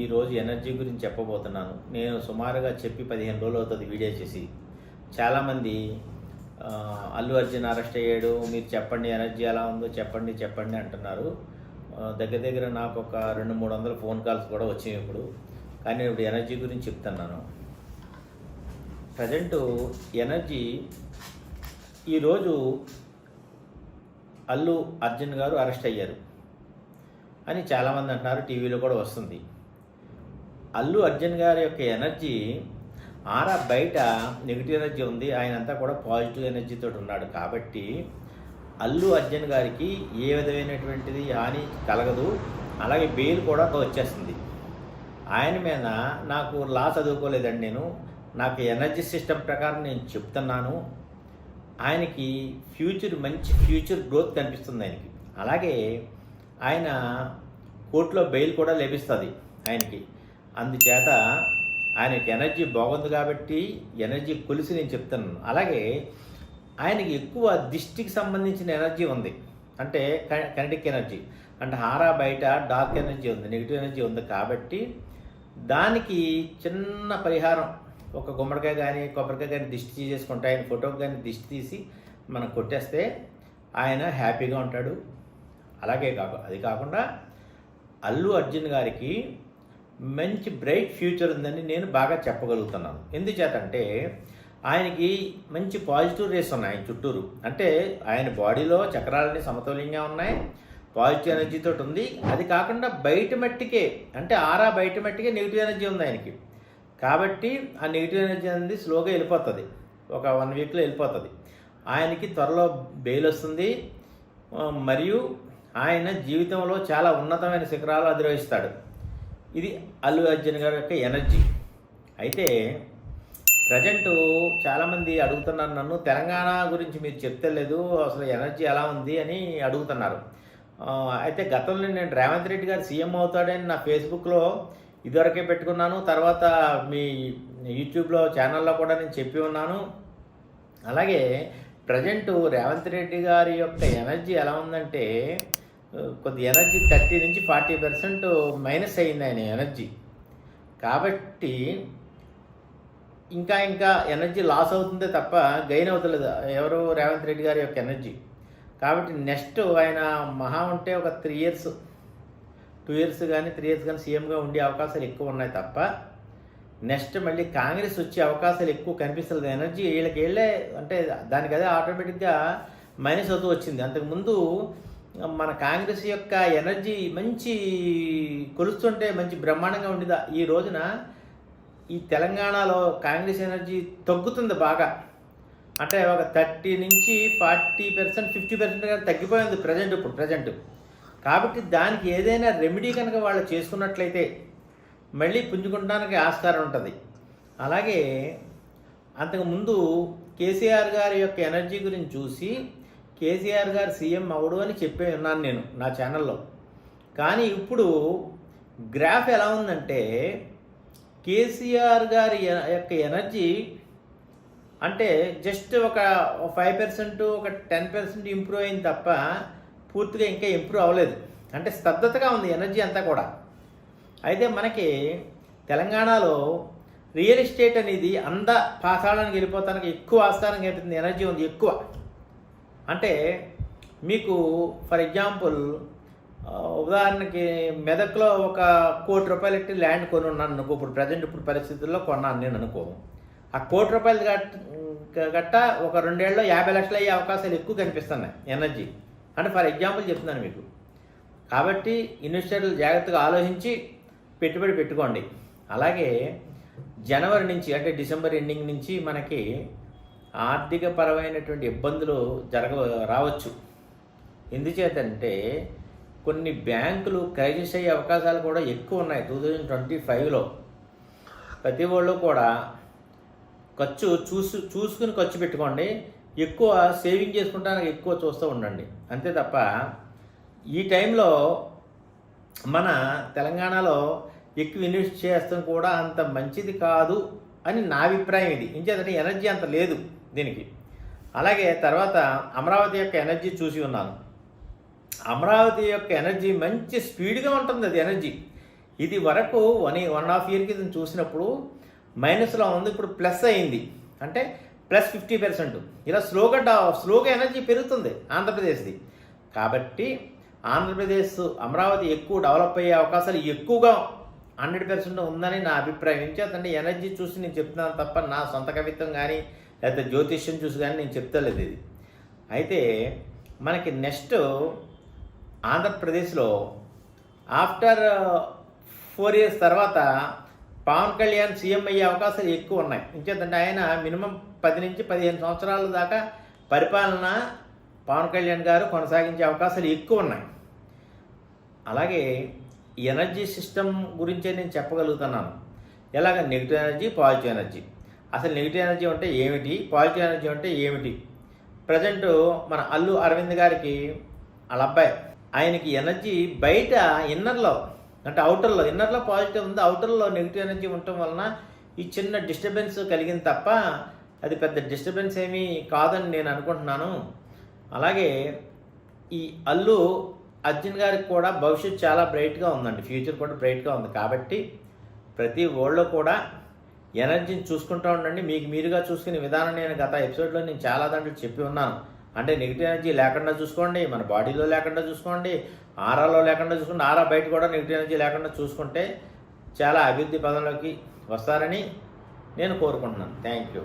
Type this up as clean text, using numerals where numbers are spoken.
ఈరోజు ఎనర్జీ గురించి చెప్పబోతున్నాను. నేను సుమారుగా చెప్పి 15 రోజులు అవుతుంది వీడియో చేసి. చాలామంది అల్లు అర్జున్ అరెస్ట్ అయ్యాడు, మీరు చెప్పండి ఎనర్జీ ఎలా ఉందో చెప్పండి చెప్పండి అంటున్నారు. దగ్గర దగ్గర నాకు ఒక 200-300 ఫోన్ కాల్స్ కూడా వచ్చాయి ఇప్పుడు. కానీ నేను ఇప్పుడు ఎనర్జీ గురించి చెప్తున్నాను. ప్రజెంటు ఎనర్జీ ఈరోజు అల్లు అర్జున్ గారు అరెస్ట్ అయ్యారు అని చాలామంది అంటున్నారు, టీవీలో కూడా వస్తుంది. అల్లు అర్జున్ గారి యొక్క ఎనర్జీ ఆరా బయట నెగిటివ్ ఎనర్జీ ఉంది, ఆయన అంతా కూడా పాజిటివ్ ఎనర్జీతో ఉన్నాడు. కాబట్టి అల్లు అర్జున్ గారికి ఏ విధమైనటువంటిది హాని కలగదు. అలాగే బెయిల్ కూడా వచ్చేస్తుంది. ఆయన మీద నాకు లా చదువుకోలేదండి, నాకు ఎనర్జీ సిస్టమ్ ప్రకారం నేను చెప్తున్నాను. ఆయనకి మంచి ఫ్యూచర్ గ్రోత్ కనిపిస్తుంది ఆయనకి. అలాగే ఆయన కోర్టులో బెయిల్ కూడా లభిస్తుంది ఆయనకి. అందుచేత ఆయనకి ఎనర్జీ బాగుంది కాబట్టి ఎనర్జీ కొలిసి నేను చెప్తున్నాను. అలాగే ఆయనకి ఎక్కువ దిష్టికి సంబంధించిన ఎనర్జీ ఉంది, అంటే కైనెటిక్ ఎనర్జీ, అంటే హారా బయట డార్క్ ఎనర్జీ ఉంది, నెగిటివ్ ఎనర్జీ ఉంది. కాబట్టి దానికి చిన్న పరిహారం, ఒక గుమ్మడికాయ కానీ కొబ్బరికాయ కానీ దిష్టి తీసేసుకుంటే, ఆయన ఫోటోకి కానీ దిష్టి తీసి మనం కొట్టేస్తే ఆయన హ్యాపీగా ఉంటాడు. అలాగే అది కాకుండా అల్లు అర్జున్ గారికి మంచి బ్రైట్ ఫ్యూచర్ ఉందని నేను బాగా చెప్పగలుగుతున్నాను. ఎందుచేతంటే ఆయనకి మంచి పాజిటివ్ రేస్ ఉన్నాయి ఆయన చుట్టూరు. అంటే ఆయన బాడీలో చక్రాలన్నీ సమతుల్యంగా ఉన్నాయి, పాజిటివ్ ఎనర్జీతో ఉంది. అది కాకుండా బయట మట్టికే, అంటే ఆరా బయట మట్టికే నెగిటివ్ ఎనర్జీ ఉంది ఆయనకి. కాబట్టి ఆ నెగిటివ్ ఎనర్జీ అనేది స్లోగా వెళ్ళిపోతుంది, ఒక 1 వీక్లో వెళ్ళిపోతుంది. ఆయనకి త్వరలో బెయిల్ వస్తుంది. మరియు ఆయన జీవితంలో చాలా ఉన్నతమైన శిఖరాలు అధిరోహిస్తాడు. ఇది అల్లు అర్జున్ గారి యొక్క ఎనర్జీ. అయితే ప్రజెంటు చాలామంది అడుగుతున్నారు నన్ను, తెలంగాణ గురించి మీరు చెప్తలేదు, అసలు ఎనర్జీ ఎలా ఉంది అని అడుగుతున్నారు. అయితే గతంలో నేను రేవంత్ రెడ్డి గారు సీఎం అవుతాడని నా ఫేస్బుక్లో ఇదివరకే పెట్టుకున్నాను. తర్వాత మీ యూట్యూబ్లో ఛానల్లో కూడా నేను చెప్పి ఉన్నాను. అలాగే ప్రజెంటు రేవంత్ రెడ్డి గారి యొక్క ఎనర్జీ ఎలా ఉందంటే, కొద్ది ఎనర్జీ 30 నుంచి 40% మైనస్ అయింది ఆయన ఎనర్జీ. కాబట్టి ఇంకా ఎనర్జీ లాస్ అవుతుందే తప్ప గెయిన్ అవుతలేదు ఎవరు, రేవంత్ రెడ్డి గారి యొక్క ఎనర్జీ. కాబట్టి నెక్స్ట్ ఆయన మహా ఉంటే ఒక 2 ఇయర్స్ కానీ 3 ఇయర్స్ కానీ సీఎంగా ఉండే అవకాశాలు ఎక్కువ ఉన్నాయి తప్ప నెక్స్ట్ మళ్ళీ కాంగ్రెస్ వచ్చే అవకాశాలు ఎక్కువ కనిపిస్తుంది. ఎనర్జీ వీళ్ళే అంటే దానికి అదే ఆటోమేటిక్గా మైనస్ అవుతూ వచ్చింది. అంతకుముందు మన కాంగ్రెస్ యొక్క ఎనర్జీ మంచి కొలుస్తుంటే మంచి బ్రహ్మాండంగా ఉండేది. ఈ రోజున ఈ తెలంగాణలో కాంగ్రెస్ ఎనర్జీ తగ్గుతుంది బాగా, అంటే ఒక 30 నుంచి 40%, 50% తగ్గిపోయింది ప్రజెంట్. కాబట్టి దానికి ఏదైనా రెమెడీ కనుక వాళ్ళు చేసుకున్నట్లయితే మళ్ళీ పుంజుకోవడానికి ఆస్కారం ఉంటుంది. అలాగే అంతకుముందు కేసీఆర్ గారి యొక్క ఎనర్జీ గురించి చూసి కేసీఆర్ గారు సీఎం అవడు అని చెప్పే ఉన్నాను నేను నా ఛానల్లో. కానీ ఇప్పుడు గ్రాఫ్ ఎలా ఉందంటే, కేసీఆర్ గారి యొక్క ఎనర్జీ అంటే జస్ట్ ఒక 5%, ఒక 10% ఇంప్రూవ్ అయింది తప్ప పూర్తిగా ఇంకా ఇంప్రూవ్ అవ్వలేదు. అంటే స్తబ్దతగా ఉంది ఎనర్జీ అంతా కూడా. అయితే మనకి తెలంగాణలో రియల్ ఎస్టేట్ అనేది పాతాళానికి వెళ్ళిపోతానికి ఎక్కువ ఆస్కారం కనిపిస్తుంది, ఎనర్జీ ఉంది ఎక్కువ. అంటే మీకు ఫర్ ఎగ్జాంపుల్ ఉదాహరణకి మెదక్లో ఒక ₹1,00,00,000 పెట్టి ల్యాండ్ కొని ఉన్నాను అనుకో, ఇప్పుడు పరిస్థితుల్లో కొన్నాను నేను అనుకో. ఆ ₹1,00,00,000 గట్ట ఒక 2 ఏళ్ళలో 50 లక్షలు అయ్యే అవకాశాలు ఎక్కువ కనిపిస్తున్నాయి ఎనర్జీ. అంటే ఫర్ ఎగ్జాంపుల్ చెప్తున్నాను మీకు. కాబట్టి ఇన్వెస్టర్లు జాగ్రత్తగా ఆలోచించి పెట్టుబడి పెట్టుకోండి. అలాగే జనవరి నుంచి, అంటే డిసెంబర్ ఎండింగ్ నుంచి మనకి ఆర్థిక పరమైనటువంటి ఇబ్బందులు రావచ్చు. ఎందుచేతంటే కొన్ని బ్యాంకులు క్రైసిస్ అయ్యే అవకాశాలు కూడా ఎక్కువ ఉన్నాయి 2025లో. ప్రతి వాళ్ళు కూడా చూసుకుని ఖర్చు పెట్టుకోండి, ఎక్కువ సేవింగ్ చేసుకుంటానికి ఎక్కువ చూస్తూ ఉండండి, అంతే తప్ప ఈ టైంలో మన తెలంగాణలో ఎక్కువ ఇన్వెస్ట్ చేస్తాం కూడా అంత మంచిది కాదు అని నా అభిప్రాయం. ఇది ఇంకేదంటే ఎనర్జీ అంత లేదు దీనికి. అలాగే తర్వాత అమరావతి యొక్క ఎనర్జీ చూసి ఉన్నాను. అమరావతి యొక్క ఎనర్జీ మంచి స్పీడ్గా ఉంటుంది. అది ఎనర్జీ ఇది వరకు 1.5 ఇయర్ కింద చూసినప్పుడు మైనస్లో ఉంది, ఇప్పుడు ప్లస్ అయింది, అంటే ప్లస్ 50%. ఇలా స్లోగా ఎనర్జీ పెరుగుతుంది ఆంధ్రప్రదేశ్ది. కాబట్టి ఆంధ్రప్రదేశ్ అమరావతి ఎక్కువ డెవలప్ అయ్యే అవకాశాలు ఎక్కువగా 100% ఉందని నా అభిప్రాయం. ఏం చేతంటే ఎనర్జీ చూసి నేను చెప్తున్నాను తప్ప నా సొంత కవిత్వం కానీ లేకపోతే జ్యోతిష్యం చూసి కానీ నేను చెప్తలేదు ఇది. అయితే మనకి నెక్స్ట్ ఆంధ్రప్రదేశ్లో ఆఫ్టర్ 4 ఇయర్స్ తర్వాత పవన్ కళ్యాణ్ సీఎం అయ్యే అవకాశాలు ఎక్కువ ఉన్నాయి. ఇంకేంటంటే ఆయన మినిమం 10 నుంచి 15 సంవత్సరాల దాకా పరిపాలన పవన్ కళ్యాణ్ గారు కొనసాగించే అవకాశాలు ఎక్కువ ఉన్నాయి. అలాగే ఎనర్జీ సిస్టమ్ గురించే నేను చెప్పగలుగుతున్నాను. ఎలాగ నెగిటివ్ ఎనర్జీ, పాజిటివ్ ఎనర్జీ. అసలు నెగిటివ్ ఎనర్జీ అంటే ఏమిటి, పాజిటివ్ ఎనర్జీ అంటే ఏమిటి? ప్రజెంట్ మన అల్లు అరవింద్ గారికి వాళ్ళ అబ్బాయి, ఆయనకి ఎనర్జీ బయట ఇన్నర్లో అంటే అవుటర్లో, ఇన్నర్లో పాజిటివ్ ఉంది, అవుటర్లో నెగిటివ్ ఎనర్జీ ఉండటం వలన ఈ చిన్న డిస్టర్బెన్స్ కలిగింది తప్ప అది పెద్ద డిస్టర్బెన్స్ ఏమీ కాదని నేను అనుకుంటున్నాను. అలాగే ఈ అల్లు అర్జున్ గారికి కూడా భవిష్యత్తు చాలా బ్రైట్గా ఉందండి, ఫ్యూచర్ కూడా బ్రైట్గా ఉంది. కాబట్టి ప్రతి ఓళ్ళో కూడా ఎనర్జీని చూసుకుంటూ ఉండండి. మీకు మీరుగా చూసుకునే విధానం నేను గత ఎపిసోడ్లో నేను చాలా దాంట్లో చెప్పి ఉన్నాను. అంటే నెగిటివ్ ఎనర్జీ లేకుండా చూసుకోండి, మన బాడీలో లేకుండా చూసుకోండి, ఆరాలో లేకుండా చూసుకోండి, ఆరా బయట కూడా నెగిటివ్ ఎనర్జీ లేకుండా చూసుకుంటే చాలా అభివృద్ధి పదంలోకి వస్తారని నేను కోరుకుంటున్నాను. Thank you.